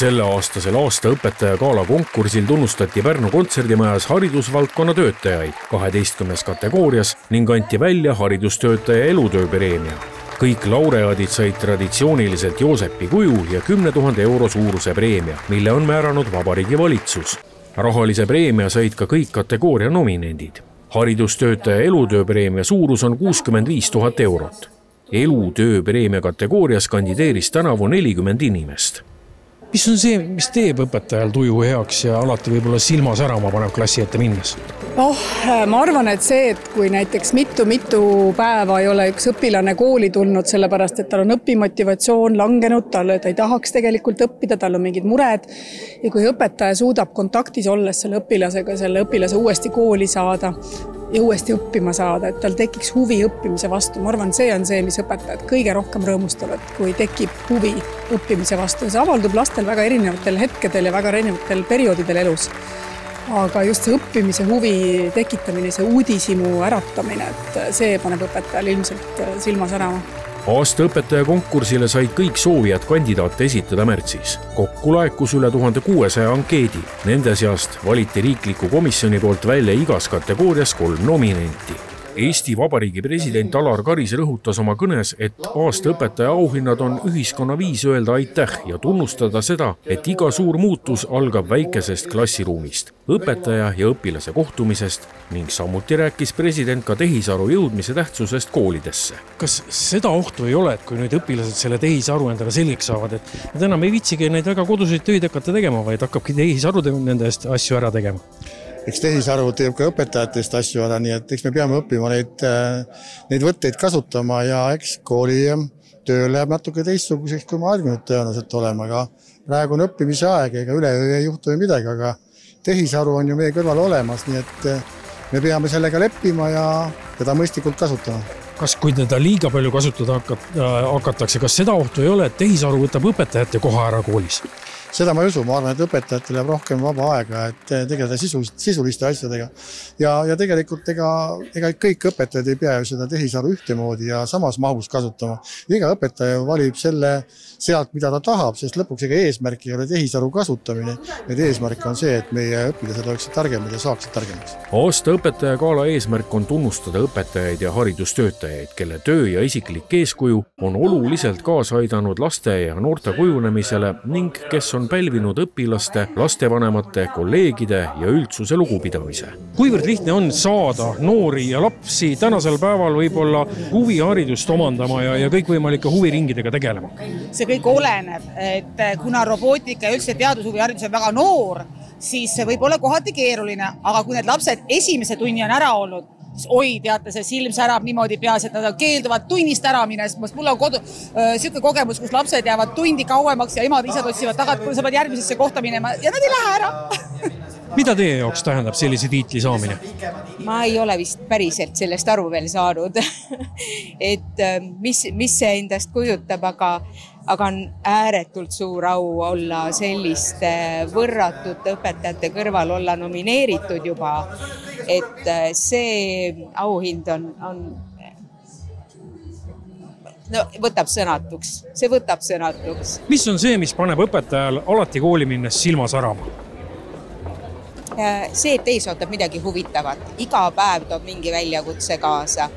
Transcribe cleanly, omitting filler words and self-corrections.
Selle aastasel aastaõpetaja gala konkursil tunnustati Pärnu kontserdimajas haridusvaldkonna töötajaid 12 kategoorias ning anti välja haridustöötaja elutööpreemia. Kõik laureaadid said traditsiooniliselt Joosepi kuju ja 10 000 euro suuruse preemia, mille on määranud Vabariigi Valitsus. Rahalise preemia said ka kõik kategooria nominendid. Haridustöötaja elutööpreemia suurus on 65 000 eurot. Elutööpreemia kategoorias kandideeris tänavu 40 inimest. Mis on see, mis teeb õpetajal tuju heaks ja alati võib-olla silma särama paneb klassi ette minnes? Ma arvan, et see, et kui näiteks mitu päeva ei ole üks õpilane kooli tulnud, sellepärast, et tal on õpimotivatsioon langenud, ta ei tahaks tegelikult õppida, tal on mingid mured. Ja kui õpetaja suudab kontaktis olles selle õpilasega, selle õpilase uuesti kooli saada ja uuesti õppima saada, et tal tekiks huvi õppimise vastu. Ma arvan, see on see, mis õpetajad kõige rohkem rõõmustavad, kui tekib huvi õppimise vastu. See avaldub lastel väga erinevatel hetkedel ja väga erinevatel perioodidel elus. Aga just see õppimise huvi tekitamine, see uudishimu äratamine, et see paneb õpetajal ilmselt silma särama. Aastaõpetaja konkursile said kõik soovijad kandidaate esitada märtsis. Kokku laekus üle 1600 ankeedi. Nende seast valiti riikliku komisjoni poolt välja igas kategoorias 3 nominenti. Eesti Vabariigi president Alar Karis rõhutas oma kõnes, et aastaõpetaja auhinnad on ühiskonna viis öelda aitäh ja tunnustada seda, et iga suur muutus algab väikesest klassiruumist, õpetaja ja õpilase kohtumisest ning samuti rääkis president ka tehisaru jõudmise tähtsusest koolidesse. Kas seda ohtu ei ole, et kui nüüd õpilased selle tehisaru endale selgeks saavad, et enam ei viitsigi neid väga koduseid töid hakata tegema, vaid hakkabki tehisaru nende eest asju ära tegema? Eks tehisaru teeb ka õpetajatest asju ära, nii et eks me peame õppima neid võtteid kasutama ja eks kooli töö läheb natuke teistsuguseks, kui ma arvinud tõenäoliselt olema, aga praegu on õppimise aeg, ega üleöö ei juhtu midagi, aga tehisaru on ju meie kõrval olemas, nii et me peame sellega leppima ja teda mõistlikult kasutama. Kas kui teda liiga palju kasutada hakatakse, kas seda ohtu ei ole, et tehisaru võtab õpetajate koha ära koolis? Seda ma ei usu, ma arvan, et õpetajatel jääb rohkem vaba aega, et tegeleda sisuliste asjadega. Ja tegelikult ega kõik õpetajad ei pea ju seda tehisaru ühtemoodi ja samas mahus kasutama. Iga õpetaja valib selle sealt, mida ta tahab, sest lõpuks ega eesmärk ei ole tehisaru kasutamine. Need eesmärk on see, et meie õpilased oleksid targemad ja saaksid targemaks. Aastaõpetaja gala eesmärk on tunnustada õpetajaid ja haridustöötajaid, kelle töö ja isiklik eeskuju on oluliselt kaasa aidanud laste ja noorte kujunemisele ning kes on pälvinud õpilaste, lastevanemate, kolleegide ja üldsuse lugupidamise. Kuivõrd lihtne on saada noori ja lapsi tänasel päeval võib-olla huviharidust omandama ja kõikvõimalike huviringidega tegelema? See kõik oleneb, et kuna robootika ja üldse teadushuviharidus on väga noor, siis see võib olla kohati keeruline, aga kui need lapsed esimese tunni on ära olnud, oi, teate, see silm särab niimoodi peas, et nad keelduvad tunnist ära minnes. Mul on selline kogemus, kus lapsed jäävad tundi kauemaks ja emad isad otsivad tagant, kui sa pead järgmisesse kohta minema ja nad ei lähe ära. Mida teie jaoks tähendab sellise tiitli saamine? Ma ei ole vist päriselt sellest aru veel saanud, et mis see endast kujutab, aga on ääretult suur au olla selliste võrratute õpetajate kõrval, olla nomineeritud juba, et see auhind on no, võtab sõnatuks. See võtab sõnatuks. Mis on see, mis paneb õpetajal alati kooli minnes silma särama? See, et ees ootab midagi huvitavat. Iga päev toob mingi väljakutse kaasa.